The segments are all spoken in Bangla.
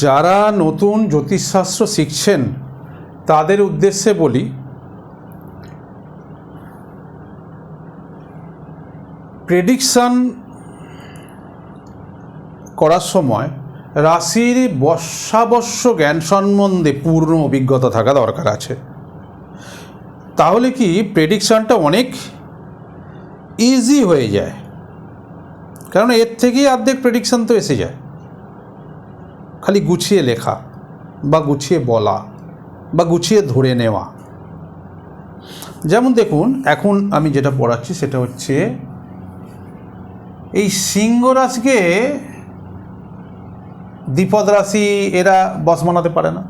যারা নতুন জ্যোতিষশাস্ত্র শিখছেন তাদের উদ্দেশ্যে বলি, প্রেডিকশান করার সময় রাশির বর্ষাবর্ষ জ্ঞান সম্বন্ধে পূর্ণ অভিজ্ঞতা থাকা দরকার আছে। তাহলে কি প্রেডিকশানটা অনেক ইজি হয়ে যায়, কারণ এর থেকেই অর্ধেক প্রেডিকশান তো এসে যায়। খালি গুছিয়ে লেখা বা গুছিয়ে বলা বা গুছিয়ে ধরে নেওয়া। যেমন দেখুন, এখন আমি যেটা পড়াচ্ছি সেটা হচ্ছে এই সিংহ রাশিকে দ্বিপদ রাশি এরা বশ মানাতে পারে না।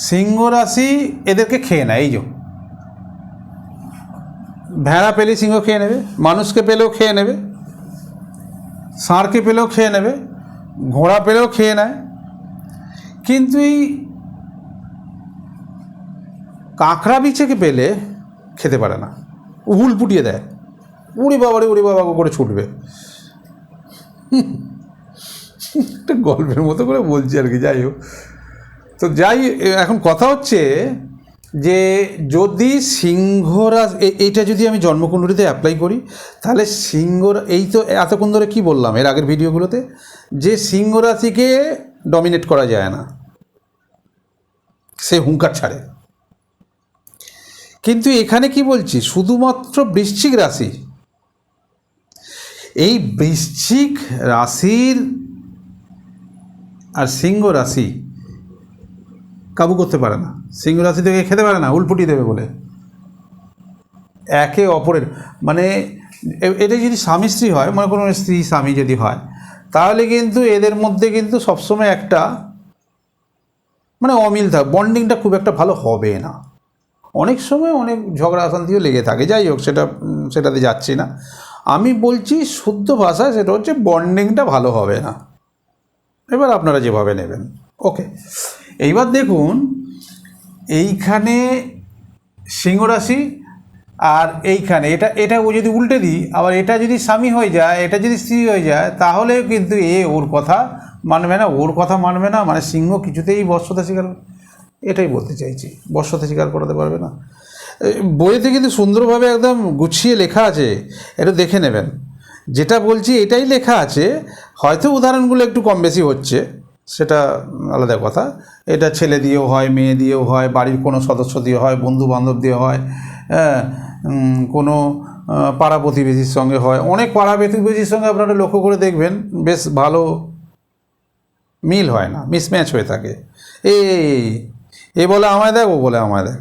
সিংহ রাশি এদেরকে খেয়ে নেয়। এই যে ভেড়া পেলে সিংহ খেয়ে নেবে, মানুষকে পেলেও খেয়ে নেবে, ষাঁড়কে পেলেও খেয়ে নেবে, ঘোড়া পেলেও খেয়ে নেয়। কিন্তু এই কাঁকড়া বিছেকে পেলে খেতে পারে না, উহুল পুটিয়ে দেয়, উড়ি বাবা করে ছুটবে। একটা গল্পের মতো করে বলছি আর কি। যাই হোক, তো এখন কথা হচ্ছে যে যদি সিংহ রাশি এইটা যদি আমি জন্মকুণ্ডলিতে অ্যাপ্লাই করি, তাহলে এই তো এতক্ষণ ধরে কী বললাম এর আগের ভিডিওগুলোতে, যে সিংহ রাশিকে ডমিনেট করা যায় না, সে হুঙ্কার ছাড়ে। কিন্তু এখানে কি বলছি, শুধুমাত্র বৃশ্চিক রাশি, এই বৃশ্চিক রাশির আর সিংহ রাশি কাবু করতে পারে না। সিংহ রাশি থেকে খেতে পারে না, উল্পুটি দেবে বলে। একে অপরের মানে এটা যদি স্বামী স্ত্রী হয়, মনে করুন স্ত্রী স্বামী যদি হয়, তাহলে কিন্তু এদের মধ্যে কিন্তু সবসময় একটা মানে অমিল থাকে, বন্ডিংটা খুব একটা ভালো হবে না। অনেক সময় অনেক ঝগড়া অশান্তিও লেগে থাকে। যাই হোক, সেটাতে যাচ্ছি না। আমি বলছি শুদ্ধ ভাষায়, সেটা হচ্ছে বন্ডিংটা ভালো হবে না। এবার আপনারা যেভাবে নেবেন, ওকে। এইবার দেখুন, এইখানে সিংহ রাশি আর এইখানে এটা ও যদি উল্টে দিই, আবার এটা যদি স্বামী হয়ে যায়, এটা যদি স্ত্রী হয়ে যায়, তাহলে কিন্তু ওর কথা মানবে না, মানে সিংহ কিছুতেই বশ্যতা স্বীকার, এটাই বলতে চাইছি, বশ্যতা স্বীকার করাতে পারবে না। বইতে কিন্তু সুন্দরভাবে একদম গুছিয়ে লেখা আছে, এটা দেখে নেবেন। যেটা বলছি এটাই লেখা আছে, হয়তো উদাহরণগুলো একটু কম বেশি হচ্ছে, সেটা আলাদা কথা। এটা ছেলে দিয়েও হয়, মেয়ে দিয়েও হয়, বাড়ির কোনো সদস্য দিয়ে হয়, বন্ধু বান্ধব দিয়ে হয়, কোনো পাড়া প্রতিবেশীর সঙ্গে হয়। অনেক পাড়া প্রতিবেশীর সঙ্গে আপনারা লক্ষ্য করে দেখবেন বেশ ভালো মিল হয় না, মিসম্যাচ হয়ে থাকে। এ বলে আমায় দেখ, ও বলে আমায় দেখ,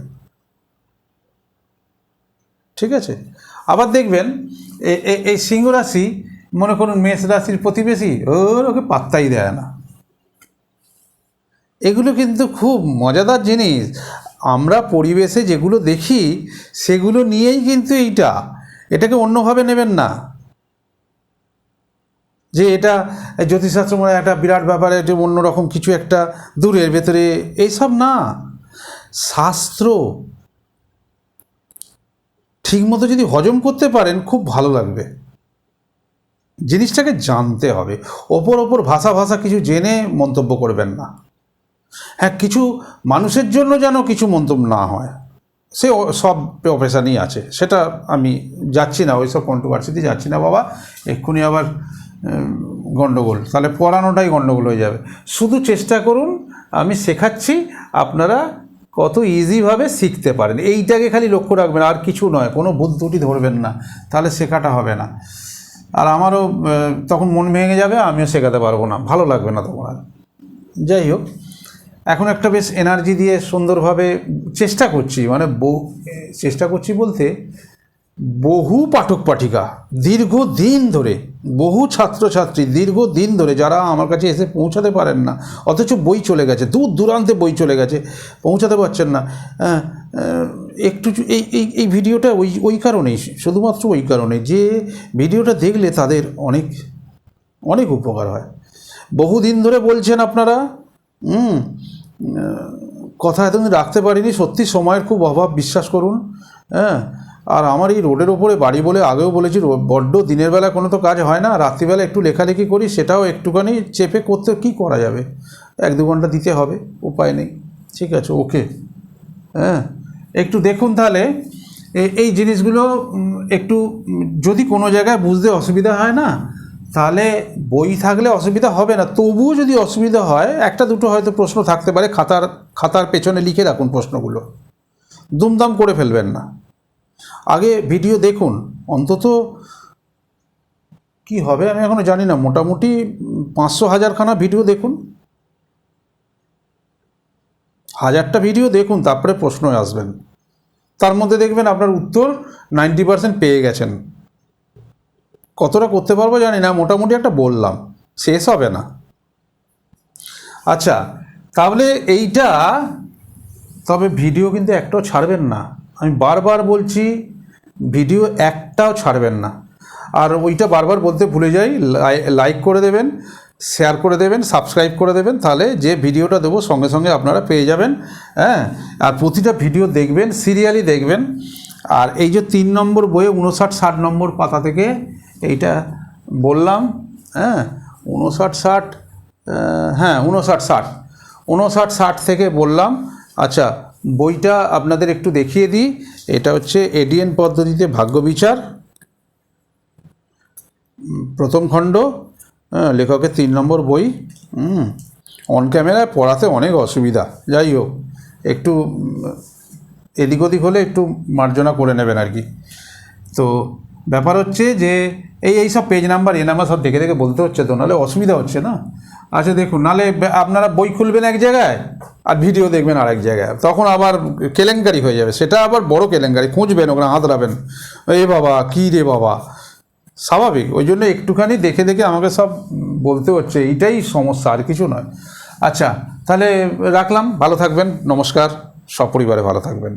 ঠিক আছে। আবার দেখবেন এই সিংহ রাশি, মনে করুন মেষ রাশির প্রতিবেশী, ওকে পাত্তাই দেয় না। এগুলো কিন্তু খুব মজাদার জিনিস। আমরা পরিবেশে যেগুলো দেখি সেগুলো নিয়েই কিন্তু এটাকে অন্যভাবে নেবেন না যে এটা জ্যোতিষশাস্ত্র মনে একটা বিরাট ব্যাপারে, যে অন্যরকম কিছু একটা দূরের ভেতরে, এইসব না। শাস্ত্র ঠিকমতো যদি হজম করতে পারেন, খুব ভালো লাগবে। জিনিসটাকে জানতে হবে, ওপর ভাষা কিছু জেনে মন্তব্য করবেন না। হ্যাঁ, কিছু মানুষের জন্য যেন কিছু মন্তব্য না হয়, সে সব প্রফেশনই আছে, সেটা আমি যাচ্ছি না, ওইসব কন্ট্রোভার্সিতে যাচ্ছি না বাবা। এক্ষুনি আবার গণ্ডগোল, তাহলে পড়ানোটাই গণ্ডগোল হয়ে যাবে। শুধু চেষ্টা করুন, আমি শেখাচ্ছি, আপনারা কত ইজিভাবে শিখতে পারেন, এইটাকে খালি লক্ষ্য রাখবেন, আর কিছু নয়। কোনো বুদ্ধি ধরবেন না, তাহলে শেখাটা হবে না। আর আমারও তখন মন ভেঙে যাবে, আমিও শেখাতে পারবো না, ভালো লাগবে না তখন আর। যাই হোক, এখন একটা বেশ এনার্জি দিয়ে সুন্দরভাবে চেষ্টা করছি, মানে চেষ্টা করছি বলতে বহু পাঠক পাঠিকা দীর্ঘদিন ধরে, বহু ছাত্রছাত্রী দীর্ঘদিন ধরে যারা আমার কাছে এসে পৌঁছাতে পারেন না, অথচ বই চলে গেছে, দূর দূরান্তে বই চলে গেছে, পৌঁছাতে পারছেন না। একটু এই ভিডিওটা ওই কারণেই, শুধুমাত্র ওই কারণে যে ভিডিওটা দেখলে তাদের অনেক অনেক উপকার হয়। বহুদিন ধরে বলছেন আপনারা, কথা এতদিন রাখতে পারিনি, সত্যি সময়ের খুব অভাব, বিশ্বাস করুন। হ্যাঁ, আর আমার এই রোডের ওপরে বাড়ি বলে আগেও বলেছি, বড্ড দিনের বেলা কোনো তো কাজ হয় না, রাত্রিবেলা একটু লেখালেখি করি, সেটাও একটুখানি চেপে করতে কি করা যাবে, 1-2 ঘন্টা দিতে হবে, উপায় নেই। ঠিক আছে, ওকে। হ্যাঁ, একটু দেখুন তাহলে এই জিনিসগুলো একটু, যদি কোনো জায়গায় বুঝতে অসুবিধা হয় না, তাহলে বই থাকলে অসুবিধা হবে না, তবুও যদি অসুবিধা হয় 1-2 হয়তো প্রশ্ন থাকতে পারে, খাতার পেছনে লিখে রাখুন প্রশ্নগুলো, দুমদাম করে ফেলবেন না। আগে ভিডিও দেখুন, অন্তত কি হবে আমি এখনও জানি না, মোটামুটি 500-1000 খানা ভিডিও দেখুন, 1000টা ভিডিও দেখুন, তারপরে প্রশ্ন আসবেন, তার মধ্যে দেখবেন আপনার উত্তর 90% পেয়ে গেছেন। কতটা করতে পারবো জানি না, মোটামুটি একটা বললাম, শেষ হবে না। আচ্ছা, তাহলে এইটা, তবে ভিডিও কিন্তু একটাও ছাড়বেন না, আমি বারবার বলছি, ভিডিও একটাও ছাড়বেন না। আর ওইটা বারবার বলতে ভুলে যাই, লাইক করে দেবেন, শেয়ার করে দেবেন, সাবস্ক্রাইব করে দেবেন, তাহলে যে ভিডিওটা দেবো সঙ্গে সঙ্গে আপনারা পেয়ে যাবেন। হ্যাঁ, আর প্রতিটা ভিডিও দেখবেন, সিরিয়ালি দেখবেন। আর এই যে 3 নম্বর বইয়ে 59-60 নম্বর পাতা থেকে এইটা বললাম, হ্যাঁ 59-60, হ্যাঁ 59-60 থেকে বললাম। আচ্ছা, বইটা আপনাদের একটু দেখিয়ে দিই, এটা হচ্ছে এডিএন পদ্ধতিতে ভাগ্য বিচার, প্রথম খণ্ড, লেখকের 3 নম্বর বই। অন ক্যামেরায় পড়াতে অনেক অসুবিধা, যাই হোক একটু এদিক ওদিক হলে একটু মার্জনা করে নেবেন আর কি। তো ব্যাপার হচ্ছে যে এই সব পেজ নাম্বার নাম্বার সব দেখে দেখে বলতে হচ্ছে, তো নাহলে অসুবিধা হচ্ছে না। আচ্ছা দেখুন, নাহলে আপনারা বই খুলবেন এক জায়গায় আর ভিডিও দেখবেন আরেক জায়গায়, তখন আবার কেলেঙ্কারি হয়ে যাবে, সেটা আবার বড় কেলেঙ্কারি, খুঁজবেন ওখানে হাতড়াবেন, এ বাবা কী রে বাবা, স্বাভাবিক। ওই জন্য একটুখানি দেখে দেখে আমাকে সব বলতে হচ্ছে, এইটাই সমস্যা, আর কিছু নয়। আচ্ছা, তাহলে রাখলাম, ভালো থাকবেন, নমস্কার, সপরিবারে ভালো থাকবেন।